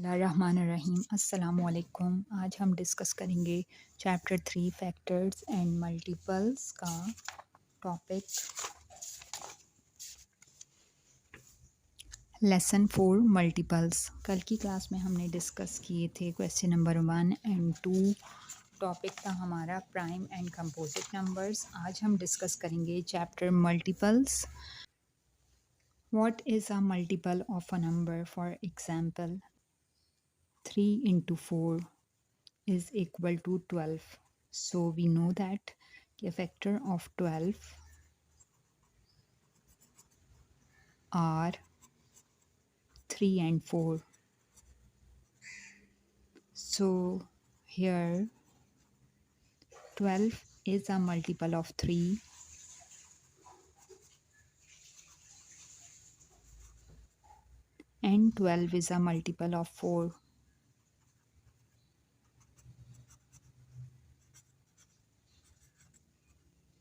बिस्मिल्लाहिर्रहमानिर्रहीम। अस्सलाम वालेकुम। आज हम डिस्कस करेंगे चैप्टर 3 फैक्टर्स एंड मल्टीपल्स का टॉपिक लेसन 4 मल्टीपल्स। कल की क्लास में हमने डिस्कस किए थे क्वेश्चन नंबर 1 एंड 2। टॉपिक था हमारा प्राइम एंड कंपोजिट नंबर्स। आज हम डिस्कस करेंगे chapter multiples. What is a multiple of a number? For example 3 into 4 is equal to 12. So we know that a factor of 12 are 3 and 4. So here 12 is a multiple of 3 and 12 is a multiple of 4.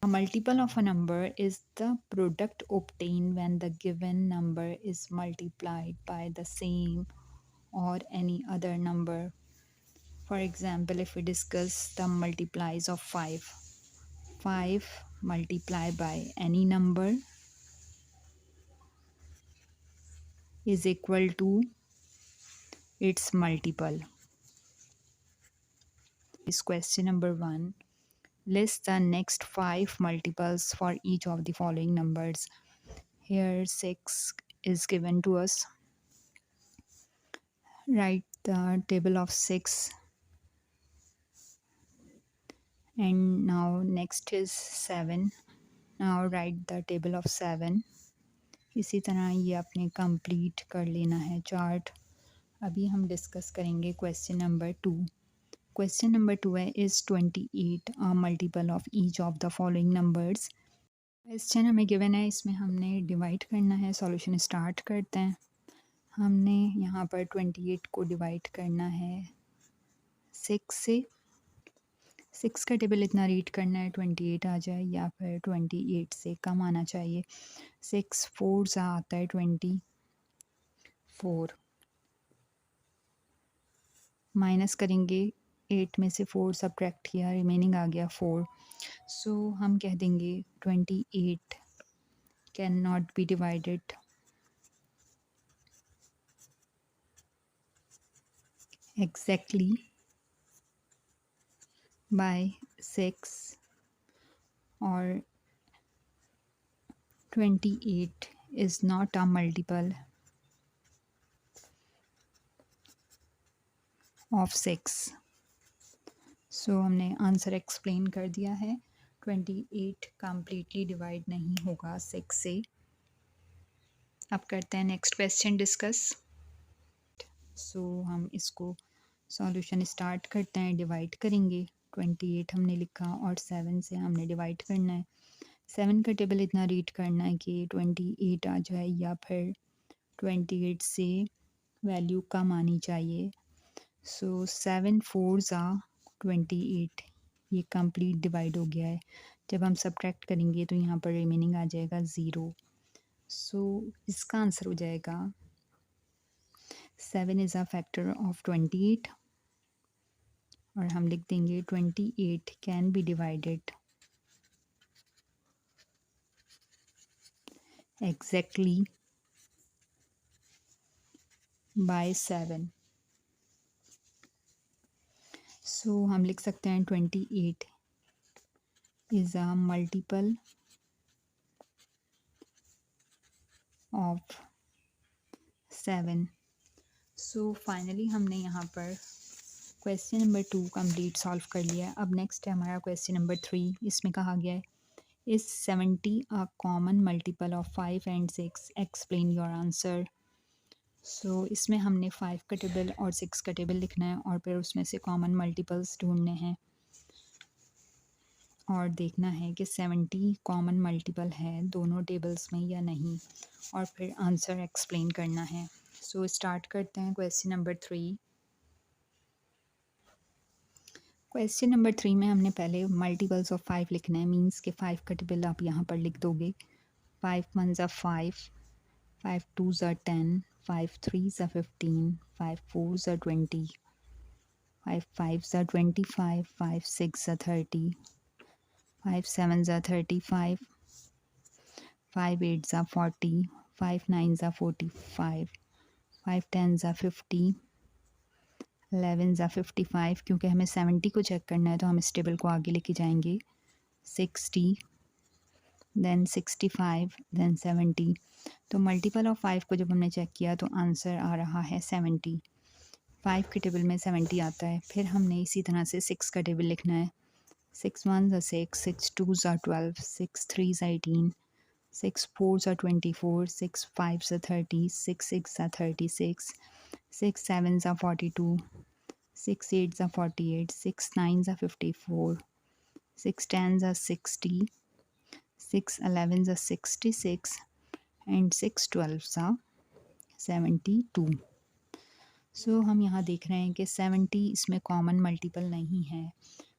A multiple of a number is the product obtained when the given number is multiplied by the same or any other number. For example, if we discuss the multiplies of 5 multiplied by any number is equal to its multiple. Is question number 1. List the next 5 multiples for each of the following numbers. Here 6 is given to us. Write the table of 6. And now next is 7. Now write the table of 7. इसी तरह ये आपने complete कर लेना है chart. अभी हम discuss करेंगे क्वेश्चन नंबर 2। क्वेश्चन नंबर 2 है is 28 a multiple of each of the following numbers. Question हमें गिवन है, इसमें हमने डिवाइड करना है। सॉल्यूशन स्टार्ट करते हैं। हमने यहाँ पर 28 को डिवाइड करना है 6 से। 6 का टेबल इतना रीड करना है 28 आ जाए या फिर 28 से कम आना चाहिए। 6 4 सा आता है 24। माइनस करेंगे 8 में से 4 सब्ट्रैक्ट किया, रिमेनिंग आ गया 4। सो हम कह देंगे 28 can not be divided exactly by 6 or 28 is not a multiple of 6. सो हमने आंसर एक्सप्लेन कर दिया है। 28 कम्प्लीटली डिवाइड नहीं होगा 6 से। अब करते हैं नेक्स्ट क्वेश्चन डिस्कस। सो हम इसको सॉल्यूशन स्टार्ट करते हैं। डिवाइड करेंगे 28 हमने लिखा और 7 से हमने डिवाइड करना है। 7 का टेबल इतना रीड करना है कि 28 आ जाए या फिर 28 से वैल्यू कम आनी चाहिए। सो 7 4 ज़ा 28, ये कंप्लीट डिवाइड हो गया है। जब हम सब्ट्रैक्ट करेंगे तो यहाँ पर रिमेनिंग आ जाएगा 0। सो इसका आंसर हो जाएगा 7 इज़ अ फैक्टर ऑफ 28 और हम लिख देंगे 28 can be divided exactly by 7। So हम लिख सकते हैं 28 is a multiple of 7। So finally हमने यहाँ पर क्वेश्चन नंबर 2 कंप्लीट सॉल्व कर लिया है। अब नेक्स्ट है हमारा क्वेश्चन नंबर 3। इसमें कहा गया है is 70 a common multiple of 5 and 6? Explain your answer. So इसमें हमने 5 का टेबल और 6 का टेबल लिखना है और फिर उसमें से कॉमन मल्टीपल्स ढूंढने हैं और देखना है कि 70 कॉमन मल्टीपल है दोनों टेबल्स में या नहीं, और फिर आंसर एक्सप्लेन करना है। सो स्टार्ट करते हैं क्वेश्चन नंबर 3। क्वेश्चन नंबर 3 में हमने पहले मल्टीपल्स ऑफ 5 लिखना है। मींस के 5 का टेबल आप यहाँ पर लिख दोगे। 5 1 ज़ा 5, 5 2 ज़ा 10, 5 3s are 15, 5 4s are 20, 5 5s are 25, 5 6 are 30, 5 7s are 35, 5 8s are 40, 5 9s are 45, 5 10s are 50, 11s are 55. क्योंकि हमें 70 को चेक करना है तो हम इस टेबल को आगे लेके जाएंगे. 60, then 65, then 70. तो मल्टीपल ऑफ 5 को जब हमने चेक किया तो आंसर आ रहा है 70. 5 के टेबल में 70 आता है. फिर हमने इसी तरह से 6 का टेबल लिखना है. 6 1s are 6, 6 2s are 12, 6 3s are 18, 6 4s are 24, 6 5s are 30, 6 6 are 36, 6 7s are 42, 6 8s are 48, 6 9s are 54, 6 10s are 60, 6 11s are 66, and 6 12s are 72. सो हम यहाँ देख रहे हैं कि 70 इसमें कॉमन मल्टीपल नहीं है.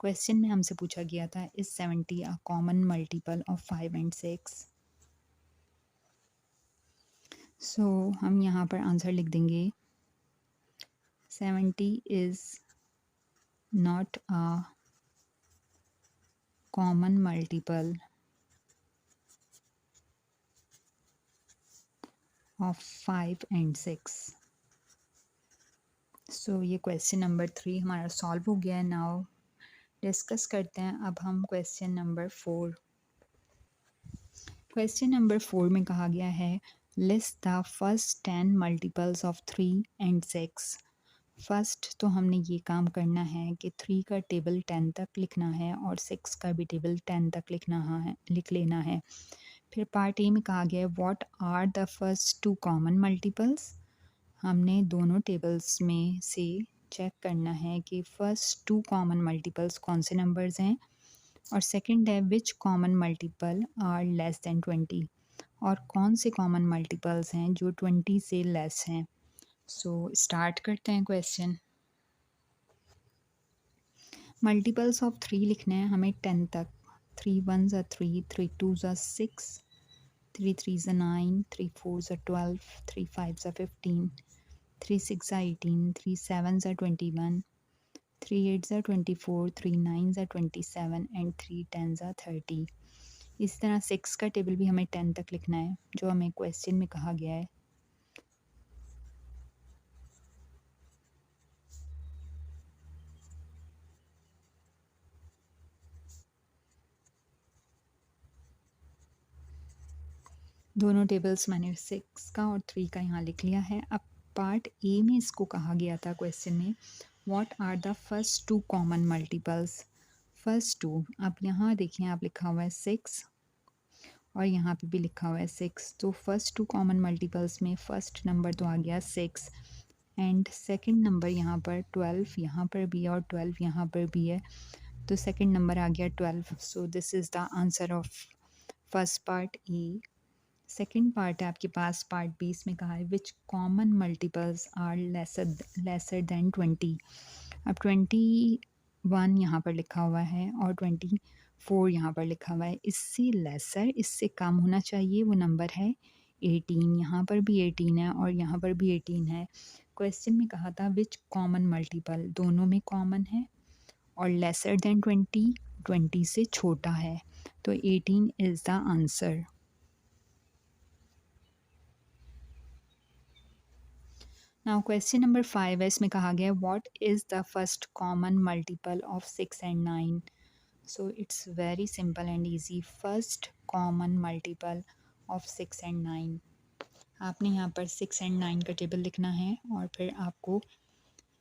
क्वेश्चन में हमसे पूछा गया था is 70 a common multiple of 5 and 6. सो हम यहाँ पर आंसर लिख देंगे 70 is not a common multiple of 5 and 6. सो ये क्वेश्चन नंबर 3 हमारा सॉल्व हो गया है. नाउ डिस्कस करते हैं अब हम क्वेश्चन नंबर 4. क्वेश्चन नंबर 4 में कहा गया है list the first 10 multiples of 3 and 6. First तो हमने ये काम करना है कि 3 का टेबल 10 तक लिखना है और 6 का भी टेबल 10 तक लिख लेना है. फिर पार्ट ए में कहा गया है what are the first 2 common multiples. हमने दोनों टेबल्स में से चेक करना है कि फर्स्ट 2 कॉमन मल्टीपल्स कौन से नंबर्स हैं. और सेकंड है which common multiple are less than 20. और कौन से कॉमन मल्टीपल्स हैं जो 20 से लेस हैं. सो स्टार्ट करते हैं क्वेश्चन. मल्टीपल्स ऑफ 3 लिखने हैं हमें 10 तक. 3 1s are 3, 3 2s are 6, 3 3s are 9, 3 4s are 12, 3 5s are 15, 3 6 are 18, 3 7s are 21, 3 8s are 24, 3 9s are 27 and 3 10s are 30. इस तरह 6 का टेबल भी हमें 10 तक लिखना है जो हमें क्वेश्चन में कहा गया है. दोनों टेबल्स मैंने 6 का और 3 का यहाँ लिख लिया है. अब पार्ट ए में इसको कहा गया था क्वेश्चन में what are the first 2 common multiples. First 2 अब यहाँ देखिए आप लिखा हुआ है 6 और यहाँ पे भी लिखा हुआ है 6. तो फर्स्ट 2 कॉमन मल्टीपल्स में फर्स्ट नंबर तो आ गया 6 एंड सेकंड नंबर यहाँ पर 12 यहाँ पर भी है और 12 यहाँ पर भी है तो सेकंड नंबर आ गया 12. So this is the answer of first part A. Second part है आपके पास पार्ट बी. इसमें कहा है which common multiples are lesser than 20. अब 21 यहाँ पर लिखा हुआ है और 24 यहाँ पर लिखा हुआ है. इससे लेसर इससे कम होना चाहिए वो नंबर है 18. यहाँ पर भी 18 है और यहाँ पर भी 18 है. क्वेश्चन में कहा था विच कॉमन मल्टीपल दोनों में कॉमन है और लेसर देन 20 20 से छोटा है तो 18 is the answer. Now question number 5 है. इसमें कहा गया है what is the first common multiple of 6 and 9. So it's very simple and easy. First common multiple of 6 and 9. आपने यहाँ पर 6 एंड 9 का टेबल लिखना है और फिर आपको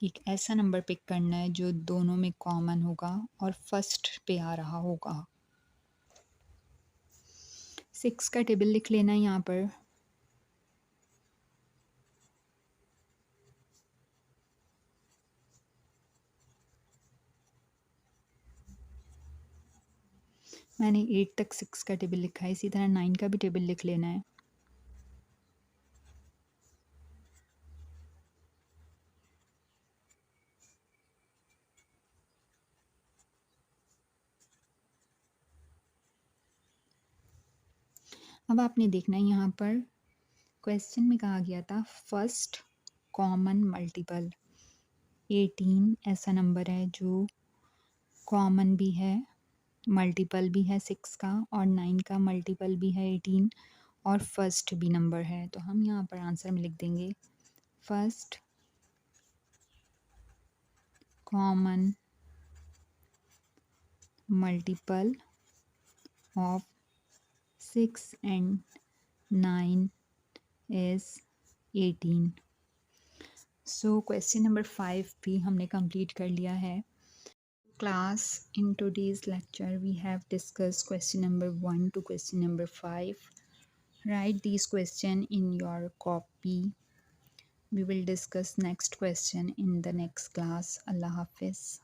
एक ऐसा नंबर पिक करना है जो दोनों में कॉमन होगा और फर्स्ट पे आ रहा होगा. 6 का टेबल लिख लेना है यहाँ पर. मैंने 8 तक 6 का टेबल लिखा है. इसी तरह 9 का भी टेबल लिख लेना है. अब आपने देखना है यहाँ पर क्वेश्चन में कहा गया था फर्स्ट कॉमन मल्टीपल 18 ऐसा नंबर है जो कॉमन भी है, मल्टीपल भी है 6 का, और 9 का मल्टीपल भी है 18, और फर्स्ट भी नंबर है। तो हम यहाँ पर आंसर में लिख देंगे first common multiple of 6 and 9 is 18। So question number 5 भी हमने कंप्लीट कर लिया है। Class, in today's lecture we have discussed question number 1 to question number 5. Write these questions in your copy. We will discuss next question in the next class. Allah Hafiz.